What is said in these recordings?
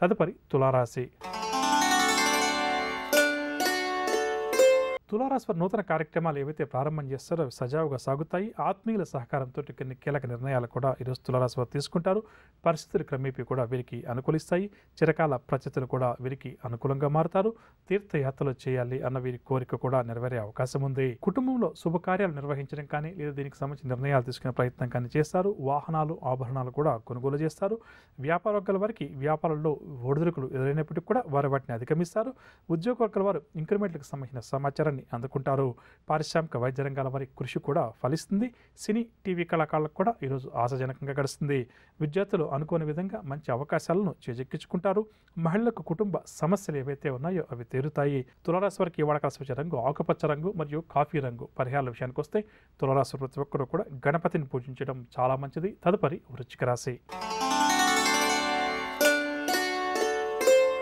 తదుపరి తులారాశి. తులారాశి వారు నూతన కార్యక్రమాలు ఏవైతే ప్రారంభం చేస్తారో అవి సజావుగా సాగుతాయి. ఆత్మీయుల సహకారంతో కొన్ని కీలక నిర్ణయాలు కూడా ఈరోజు తులారాశి వారు తీసుకుంటారు. పరిస్థితులు క్రమేపీ కూడా వీరికి అనుకూలిస్తాయి. చిరకాల ప్రత్యర్థులు కూడా వీరికి అనుకూలంగా మారుతారు. తీర్థయాత్రలు చేయాలి అన్న వీరి కోరిక కూడా నెరవేరే అవకాశం ఉంది. కుటుంబంలో శుభకార్యాలు నిర్వహించడం కానీ లేదా దీనికి సంబంధించిన నిర్ణయాలు తీసుకునే ప్రయత్నం కానీ చేస్తారు. వాహనాలు ఆభరణాలు కూడా కొనుగోలు చేస్తారు. వ్యాపార వర్గాల వారికి వ్యాపారంలో ఒడిదుడుకులు ఎదురైనప్పటికీ కూడా వారు వాటిని అధిగమిస్తారు. ఉద్యోగ వర్గాల వారు ఇంక్రిమెంట్లకు సంబంధించిన సమాచారాన్ని అందుకుంటారు. పారిశ్రామిక వైద్య రంగాల వారి కృషి కూడా ఫలిస్తుంది. సినీ టీవీ కళాకారులకు కూడా ఈరోజు ఆశాజనకంగా గడుస్తుంది. విద్యార్థులు అనుకోని విధంగా మంచి అవకాశాలను చేజెక్కించుకుంటారు. మహిళలకు కుటుంబ సమస్యలు ఏవైతే ఉన్నాయో అవి తీరుతాయి. తులారాశి వారికి ఇవాళ కలిసి వచ్చే రంగు ఆకుపచ్చ రంగు మరియు కాఫీ రంగు. పరిహారాల విషయానికి వస్తే తులారాశి ప్రతి ఒక్కరూ కూడా గణపతిని పూజించడం చాలా మంచిది. తదుపరి వృశ్చిక రాశి.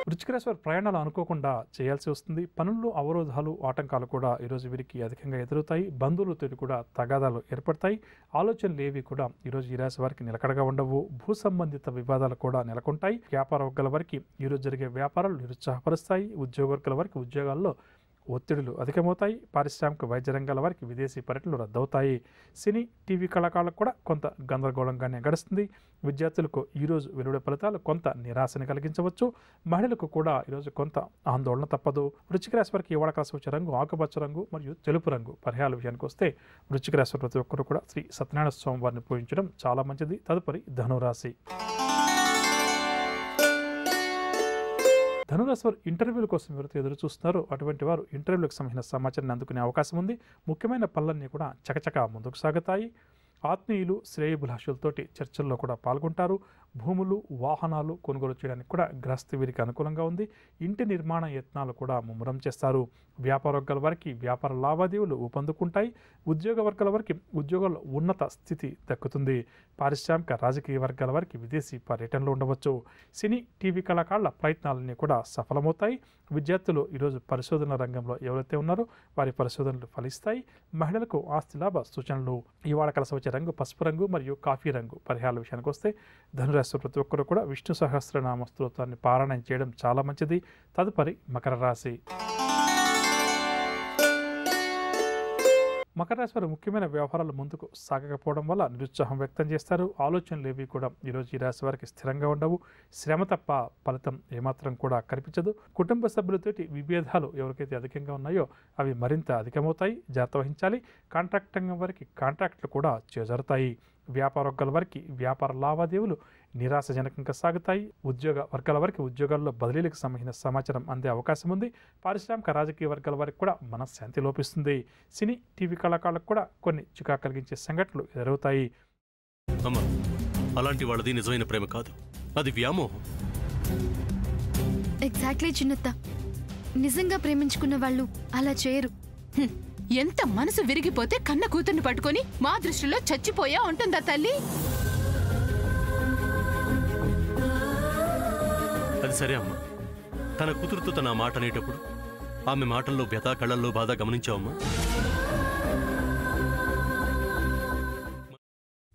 వృశ్చిక రాశి వారి ప్రయాణాలు అనుకోకుండా చేయాల్సి వస్తుంది. పనుల్లో అవరోధాలు ఆటంకాలు కూడా ఈరోజు వీరికి అధికంగా ఎదురుతాయి. బంధువులతో కూడా తగాదాలు ఏర్పడతాయి. ఆలోచనలు ఏవి కూడా ఈరోజు ఈ రాశి వారికి నిలకడగా ఉండవు. భూ సంబంధిత వివాదాలు కూడా నెలకొంటాయి. వ్యాపార వర్గాల వారికి ఈరోజు జరిగే వ్యాపారాలు నిరుత్సాహపరుస్తాయి. ఉద్యోగ వర్గాల వారికి ఉద్యోగాల్లో ఒత్తిడులు అధికమవుతాయి. పారిశ్రామిక వైద్య రంగాల వారికి విదేశీ పర్యటనలు రద్దవుతాయి. సినీ టీవీ కళాకారులకు కూడా కొంత గందరగోళంగానే గడుస్తుంది. విద్యార్థులకు ఈరోజు వెలువడే ఫలితాలు కొంత నిరాశని కలిగించవచ్చు. మహిళలకు కూడా ఈరోజు కొంత ఆందోళన తప్పదు. వృశ్చిక రాశి వారికి ఇవాళ కలిసి వచ్చే రంగు ఆకుపచ్చ రంగు మరియు తెలుపు రంగు. పరిహారాల విషయానికి వస్తే వృశ్చిక రాశి ప్రతి ఒక్కరు కూడా శ్రీ సత్యనారాయణ స్వామి వారిని పూజించడం చాలా మంచిది. తదుపరి ధనురాశి. ధనురాశి వారు ఇంటర్వ్యూల కోసం ఎవరైతే ఎదురు చూస్తున్నారో అటువంటి వారు ఇంటర్వ్యూలకు సంబంధించిన సమాచారాన్ని అందుకునే అవకాశం ఉంది. ముఖ్యమైన పనులన్నీ కూడా చకచకా ముందుకు సాగుతాయి. ఆత్మీయులు శ్రేయభిలాషులతోటి చర్చల్లో కూడా పాల్గొంటారు. భూములు వాహనాలు కొనుగోలు చేయడానికి కూడా గ్రస్తు వీరికి అనుకూలంగా ఉంది. ఇంటి నిర్మాణ యత్నాలు కూడా ముమ్మరం చేస్తారు. వ్యాపార వర్గాల వారికి వ్యాపార లావాదేవీలు ఊపందుకుంటాయి. ఉద్యోగ వర్గాల వారికి ఉద్యోగాల్లో ఉన్నత స్థితి దక్కుతుంది. పారిశ్రామిక రాజకీయ వర్గాల వారికి విదేశీ పర్యటనలు ఉండవచ్చు. సినీ టీవీ కళాకారుల ప్రయత్నాలన్నీ కూడా సఫలమవుతాయి. విద్యార్థులు ఈరోజు పరిశోధన రంగంలో ఎవరైతే ఉన్నారో వారి పరిశోధనలు ఫలిస్తాయి. మహిళలకు ఆస్తి లాభ సూచనలు. ఇవాళ కలిసి వచ్చే రంగు పసుపు రంగు మరియు కాఫీ రంగు. పరిహారాల విషయానికి వస్తే ధనురాశి ప్రతి ఒక్కరు కూడా విష్ణు సహస్రనామ స్తోత్రాన్ని పారాయణం చేయడం చాలా మంచిది. తదుపరి మకర రాశి. మకర రాశి వారు ముఖ్యమైన వ్యవహారాలు ముందుకు సాగకపోవడం వల్ల నిరుత్సాహం వ్యక్తం చేస్తారు. ఆలోచనలు ఏవి కూడా ఈరోజు ఈ రాశి వారికి స్థిరంగా ఉండవు. శ్రమ తప్ప ఫలితం ఏమాత్రం కూడా కనిపించదు. కుటుంబ సభ్యులతోటి విభేదాలు ఎవరికైతే అధికంగా ఉన్నాయో అవి మరింత అధికమవుతాయి. జాగ్రత్త వహించాలి. కాంట్రాక్ట్ రంగం వారికి కాంట్రాక్టులు కూడా చేజరుతాయి. వ్యాపార వర్గాల వారికి వ్యాపార లావాదేవీలు నిరాశజనకంగా సాగుతాయి. ఉద్యోగ వర్గాల వారికి ఉద్యోగాల్లో బదిలీలకు సంబంధించిన సమాచారం అందే అవకాశం ఉంది. పారిశ్రామిక రాజకీయ వర్గాల వారికి కూడా మనశ్శాంతి లోపిస్తుంది. సినీ టీవీ కళాకారులకు కూడా కొన్ని చికాకు కలిగించే సంఘటనలు ఎదురవుతాయి. అలాంటి వాళ్ళది నిజమైన ప్రేమ కాదు, అది వ్యామోహం. ఎగ్జాక్ట్లీ చిన్నత్త. నిజంగా ప్రేమించుకున్న వాళ్ళు అలా చేయరు. ఎంత మనసు విరిగిపోతే కన్న కూతుర్ని పట్టుకొని మా దృష్టిలో చచ్చిపోయా ఉంటుందా తల్లి? అది సరే అమ్మా, తన కూతురుతో తన మాట అనేటప్పుడు ఆమె మాటల్లో వ్యథ కళ్ళల్లో బాధ గమనించావమ్మా?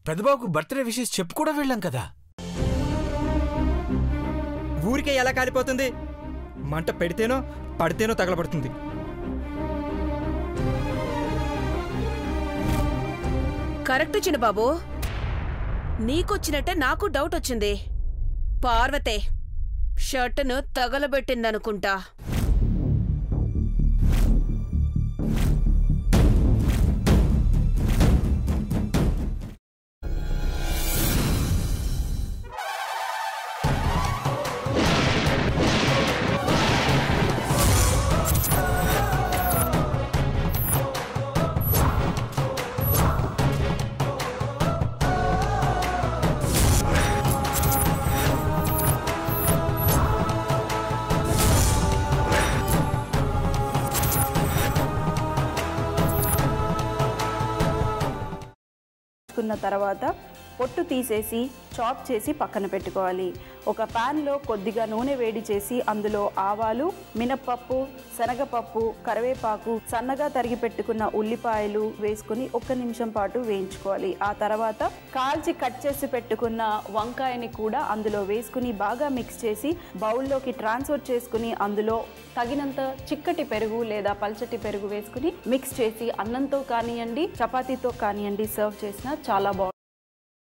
పెద్దబాబుకు బర్త్డే విషెస్ చెప్పు కూడా వెళ్ళాం కదా. ఊరికే ఎలా కాలిపోతుంది? మంట పెడితేనో పడితేనో తగలబడుతుంది. కరెక్ట్ చిన్నబాబు, నీకొచ్చినట్టే నాకు డౌట్ వచ్చింది. పార్వతే షర్టును తగలబెట్టిందనుకుంటా. తర్వాత పొట్టు తీసేసి చాప్ చేసి పక్కన పెట్టుకోవాలి. ఒక ప్యాన్లో కొద్దిగా నూనె వేడి చేసి అందులో ఆవాలు, మినప్పప్పు, శనగపప్పు, కరివేపాకు, సన్నగా తరిగి పెట్టుకున్న ఉల్లిపాయలు వేసుకుని 1 నిమిషం పాటు వేయించుకోవాలి. ఆ తర్వాత కాల్చి కట్ చేసి పెట్టుకున్న వంకాయని కూడా అందులో వేసుకుని బాగా మిక్స్ చేసి బౌల్లోకి ట్రాన్స్ఫర్ చేసుకుని అందులో తగినంత చిక్కటి పెరుగు లేదా పల్చటి పెరుగు వేసుకుని మిక్స్ చేసి అన్నంతో కానివ్వండి, చపాతీతో కానివ్వండి సర్వ్ చేసినా చాలా బాగుంటుంది.